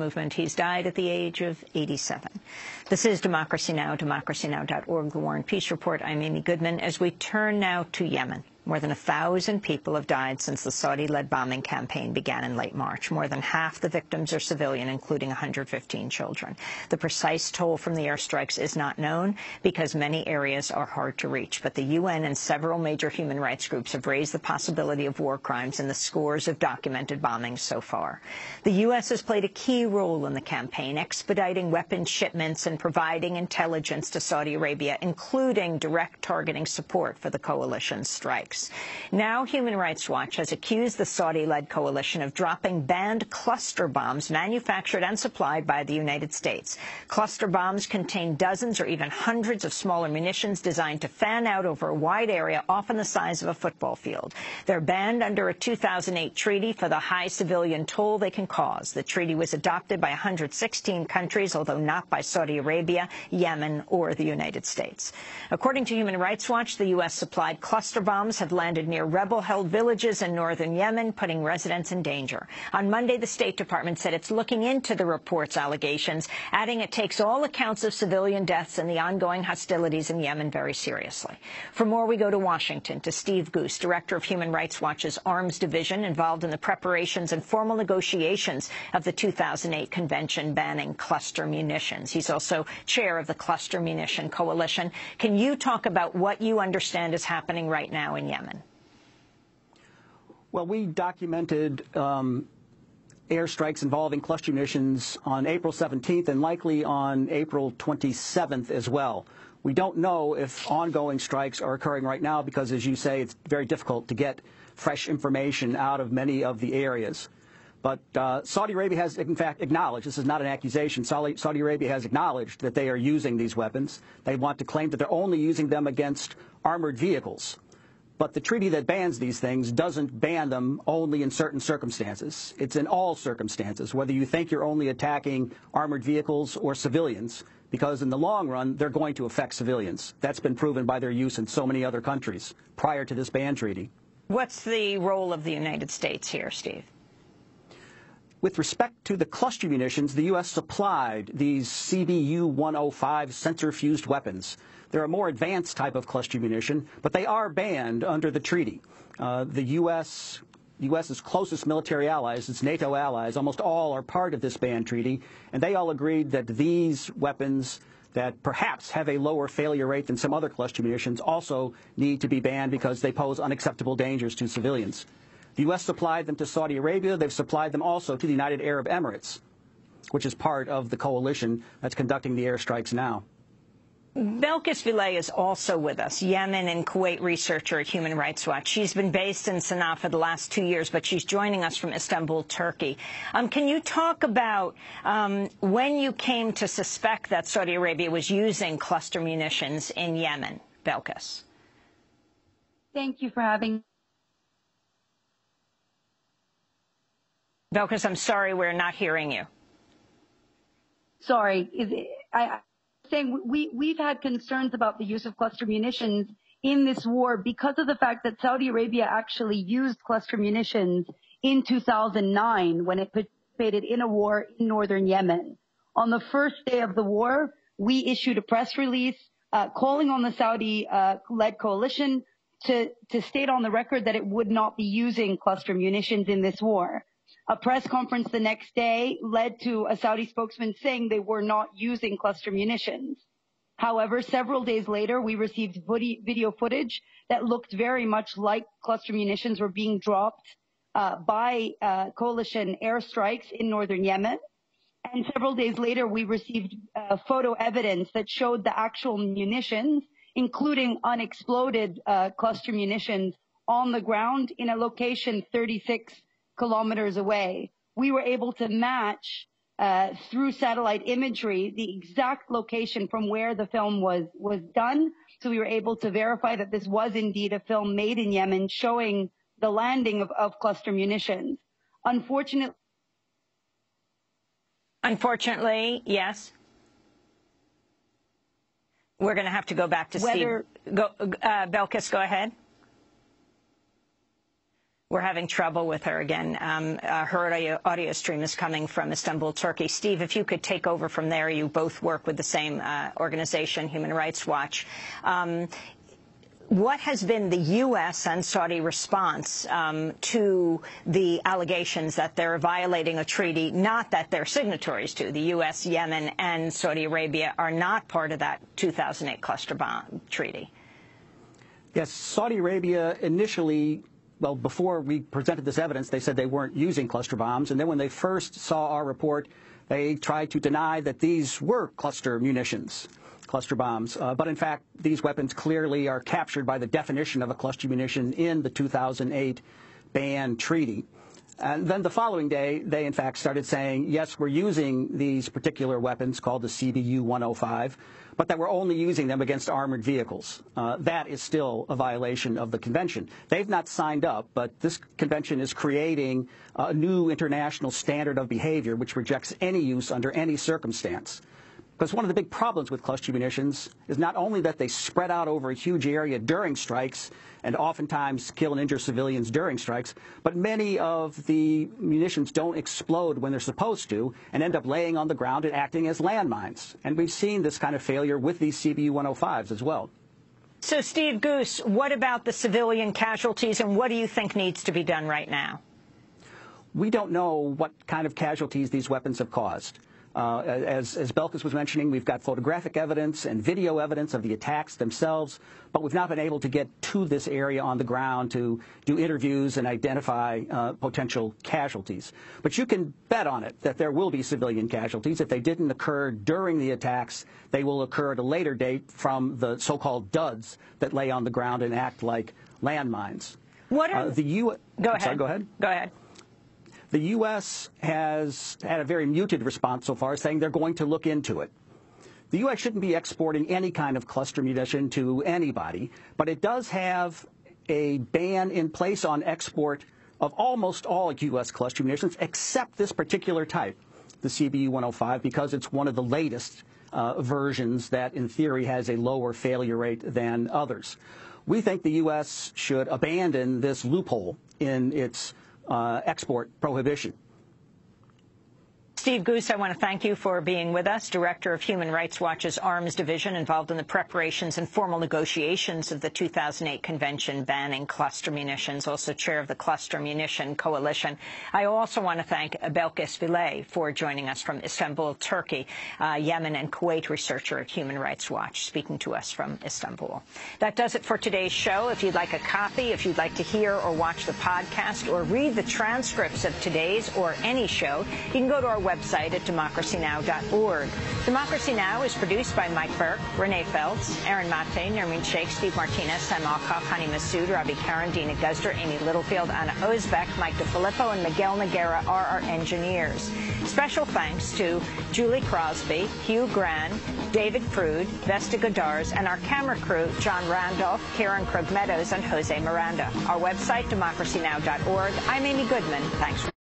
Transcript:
movement. He's died at the age of 87. This is Democracy Now!, democracynow.org, The War and Peace Report. I'm Amy Goodman. As we turn now to Yemen, more than 1,000 people have died since the Saudi-led bombing campaign began in late March. More than half the victims are civilian, including 115 children. The precise toll from the airstrikes is not known because many areas are hard to reach. But the UN and several major human rights groups have raised the possibility of war crimes in the scores of documented bombings so far. The U.S. has played a key role in the campaign, expediting weapons shipments and providing intelligence to Saudi Arabia, including direct targeting support for the coalition's strikes. Now, Human Rights Watch has accused the Saudi-led coalition of dropping banned cluster bombs manufactured and supplied by the United States. Cluster bombs contain dozens or even hundreds of smaller munitions designed to fan out over a wide area, often the size of a football field. They're banned under a 2008 treaty for the high civilian toll they can cause. The treaty was adopted by 116 countries, although not by Saudi Arabia, Yemen, or the United States. According to Human Rights Watch, the U.S. supplied cluster bombs have landed near rebel-held villages in northern Yemen, putting residents in danger. On Monday, the State Department said it's looking into the report's allegations, adding it takes all accounts of civilian deaths and the ongoing hostilities in Yemen very seriously. For more, we go to Washington, to Steve Goose, director of Human Rights Watch's Arms Division, involved in the preparations and formal negotiations of the 2008 convention banning cluster munitions. He's also chair of the Cluster Munition Coalition. Can you talk about what you understand is happening right now in Yemen? Well, we documented airstrikes involving cluster munitions on April 17th and likely on April 27th as well. We don't know if ongoing strikes are occurring right now because, as you say, it's very difficult to get fresh information out of many of the areas. But Saudi Arabia has, in fact, acknowledged, this is not an accusation, Saudi Arabia has acknowledged that they are using these weapons. They want to claim that they're only using them against armored vehicles. But the treaty that bans these things doesn't ban them only in certain circumstances. It's in all circumstances, whether you think you're only attacking armored vehicles or civilians, because in the long run, they're going to affect civilians. That's been proven by their use in so many other countries prior to this ban treaty. What's the role of the United States here, Steve? With respect to the cluster munitions, the U.S. supplied these CBU-105 sensor-fused weapons. They're a more advanced type of cluster munition, but they are banned under the treaty. The U.S.'s closest military allies, its NATO allies, almost all are part of this ban treaty, and they all agreed that these weapons that perhaps have a lower failure rate than some other cluster munitions also need to be banned because they pose unacceptable dangers to civilians. The U.S. supplied them to Saudi Arabia. They've supplied them also to the United Arab Emirates, which is part of the coalition that's conducting the airstrikes now. Belkis Villay is also with us, Yemen and Kuwait researcher at Human Rights Watch. She's been based in Sana'a for the last 2 years, but she's joining us from Istanbul, Turkey. Can you talk about when you came to suspect that Saudi Arabia was using cluster munitions in Yemen, Belkis? Thank you for having me. Belkis, I'm sorry, we're not hearing you. Sorry. Saying we've had concerns about the use of cluster munitions in this war because of the fact that Saudi Arabia actually used cluster munitions in 2009 when it participated in a war in northern Yemen. On the first day of the war, we issued a press release calling on the Saudi-led coalition to state on the record that it would not be using cluster munitions in this war. A press conference the next day led to a Saudi spokesman saying they were not using cluster munitions. However, several days later, we received video footage that looked very much like cluster munitions were being dropped by coalition airstrikes in northern Yemen. And several days later, we received photo evidence that showed the actual munitions, including unexploded cluster munitions, on the ground in a location 36 kilometers away. We were able to match through satellite imagery the exact location from where the film was done. So we were able to verify that this was indeed a film made in Yemen showing the landing of cluster munitions. Unfortunately, yes. We're going to have to go back to Steve. Belkis, go ahead. We're having trouble with her again. Her audio stream is coming from Istanbul, Turkey. Steve, if you could take over from there. You both work with the same organization, Human Rights Watch. What has been the U.S. and Saudi response to the allegations that they're violating a treaty, not that they're signatories to? The U.S., Yemen, and Saudi Arabia are not part of that 2008 cluster bomb treaty. Yes, Saudi Arabia initially, well, before we presented this evidence, they said they weren't using cluster bombs. And then when they first saw our report, they tried to deny that these were cluster munitions, cluster bombs. But in fact, these weapons clearly are captured by the definition of a cluster munition in the 2008 ban treaty. And then the following day, they in fact started saying, yes, we're using these particular weapons called the CBU-105, but that we're only using them against armored vehicles. That is still a violation of the convention. They've not signed up, but this convention is creating a new international standard of behavior which rejects any use under any circumstance. Because one of the big problems with cluster munitions is not only that they spread out over a huge area during strikes and oftentimes kill and injure civilians during strikes, but many of the munitions don't explode when they're supposed to and end up laying on the ground and acting as landmines. And we've seen this kind of failure with these CBU-105s as well. So, Steve Goose, what about the civilian casualties, and what do you think needs to be done right now? We don't know what kind of casualties these weapons have caused. As Belkis was mentioning, we've got photographic evidence and video evidence of the attacks themselves, but we've not been able to get to this area on the ground to do interviews and identify potential casualties. But you can bet on it that there will be civilian casualties. If they didn't occur during the attacks, they will occur at a later date from the so-called duds that lay on the ground and act like landmines. What are Go ahead. Sorry, go ahead. Go ahead. The U.S. has had a very muted response so far, saying they're going to look into it. The U.S. shouldn't be exporting any kind of cluster munition to anybody, but it does have a ban in place on export of almost all U.S. cluster munitions, except this particular type, the CBU-105, because it's one of the latest versions that, in theory, has a lower failure rate than others. We think the U.S. should abandon this loophole in its export prohibition. Steve Goose, I want to thank you for being with us, Director of Human Rights Watch's Arms Division, involved in the preparations and formal negotiations of the 2008 convention banning cluster munitions, also chair of the Cluster Munition Coalition. I also want to thank Belkis Villay for joining us from Istanbul, Turkey, Yemen and Kuwait researcher at Human Rights Watch, speaking to us from Istanbul. That does it for today's show. If you'd like a copy, if you'd like to hear or watch the podcast or read the transcripts of today's or any show, you can go to our website at democracynow.org. Democracy Now! Is produced by Mike Burke, Renee Feltz, Aaron Mate, Nermeen Sheikh, Steve Martinez, Sam Alcock, Hani Massoud, Ravi Karan, Dina Guzder, Amy Littlefield, Anna Ozbek, Mike DeFilippo, and Miguel Noguera are our engineers. Special thanks to Julie Crosby, Hugh Gran, David Prude, Vesta Godars, and our camera crew, John Randolph, Karen Krug Meadows, and Jose Miranda. Our website, democracynow.org. I'm Amy Goodman. Thanks for